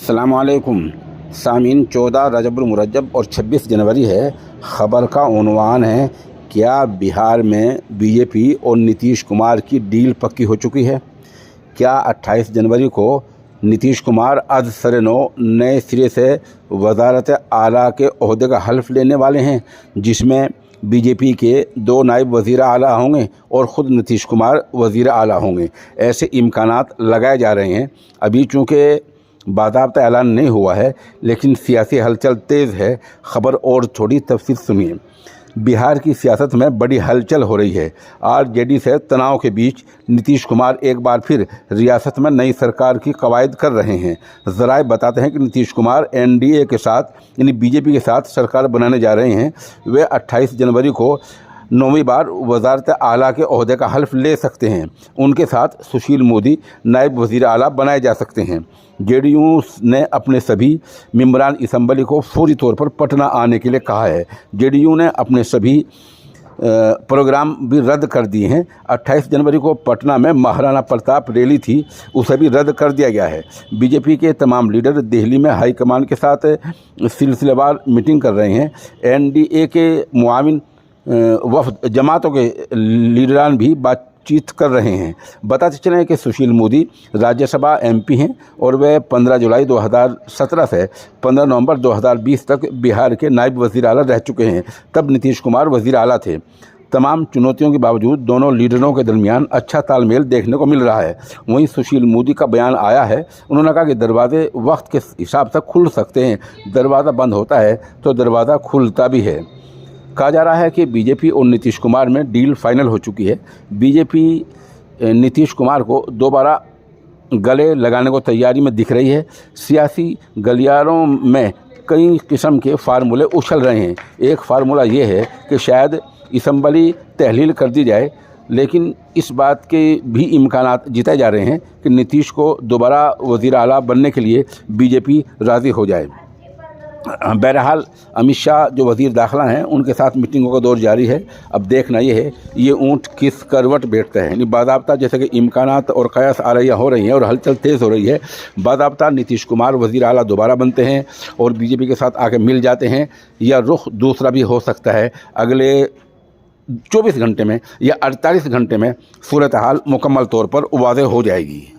अस्सलामुअलैकुम सामीन। 14 रजबुल मुरज्जब और 26 जनवरी है। ख़बर का उन्वान है, क्या बिहार में बीजेपी और नीतीश कुमार की डील पक्की हो चुकी है? क्या 28 जनवरी को नीतीश कुमार अज सरे-9 नए सिरे से वज़ारत आला के ओहदे का हल्फ लेने वाले हैं, जिसमें बीजेपी के 2 नायब वज़ीर आला होंगे और ख़ुद नीतीश कुमार वज़ीर आला होंगे। ऐसे इम्कानात लगाए जा रहे हैं। अभी चूँकि बाज़ाब्ता ऐलान नहीं हुआ है, लेकिन सियासी हलचल तेज़ है। ख़बर और थोड़ी तफसील सुनिए। बिहार की सियासत में बड़ी हलचल हो रही है। आरजेडी से तनाव के बीच नीतीश कुमार एक बार फिर रियासत में नई सरकार की कवायद कर रहे हैं। ज़राए बताते हैं कि नीतीश कुमार एनडीए के साथ यानी बीजेपी के साथ सरकार बनाने जा रहे हैं। वे 28 जनवरी को 9वीं बार वज़ारत आला के ओहदे का हल्फ ले सकते हैं। उनके साथ सुशील मोदी नायब वज़ीर आला बनाए जा सकते हैं। जेडीयू ने अपने सभी मेंबरान असम्बली को फौरी तौर पर पटना आने के लिए कहा है। जेडीयू ने अपने सभी प्रोग्राम भी रद्द कर दिए हैं। 28 जनवरी को पटना में महाराणा प्रताप रैली थी, उसे भी रद्द कर दिया गया है। बीजेपी के तमाम लीडर दिल्ली में हाईकमान के साथ सिलसिलेवार मीटिंग कर रहे हैं। एनडीए के मुआविन वफ़द जमातों के लीडरान भी बातचीत कर रहे हैं। बताते चलें कि सुशील मोदी राज्यसभा एमपी हैं और वे 15 जुलाई 2017 से 15 नवंबर 2020 तक बिहार के नायब वज़ीर आला रह चुके हैं। तब नीतीश कुमार वज़ीर आला थे। तमाम चुनौतियों के बावजूद दोनों लीडरों के दरमियान अच्छा तालमेल देखने को मिल रहा है। वहीं सुशील मोदी का बयान आया है, उन्होंने कहा कि दरवाजे वक्त के हिसाब से खुल सकते हैं, दरवाज़ा बंद होता है तो दरवाज़ा खुलता भी है। कहा जा रहा है कि बीजेपी और नीतीश कुमार में डील फाइनल हो चुकी है। बीजेपी नीतीश कुमार को दोबारा गले लगाने को तैयारी में दिख रही है। सियासी गलियारों में कई किस्म के फार्मूले उछल रहे हैं। एक फार्मूला ये है कि शायद असम्बली तहलील कर दी जाए, लेकिन इस बात के भी इम्कानात जताए जा रहे हैं कि नीतीश को दोबारा वज़ीर आला बनने के लिए बीजेपी राज़ी हो जाए। बहरहाल अमित शाह जो वज़ीर दाखिला हैं, उनके साथ मीटिंगों का दौर जारी है। अब देखना ये है ये ऊँट किस करवट बैठता है। यानी बाज़ाब्ता जैसे कि इम्कानात और कयास आरैया हो रही हैं और हलचल तेज़ हो रही है। बाज़ाब्ता नीतीश कुमार वज़ीर आला दोबारा बनते हैं और बीजेपी के साथ आके मिल जाते हैं, या रुख दूसरा भी हो सकता है। अगले 24 घंटे में या 48 घंटे में सूरत हाल मुकम्मल तौर पर वाज़ेह हो जाएगी।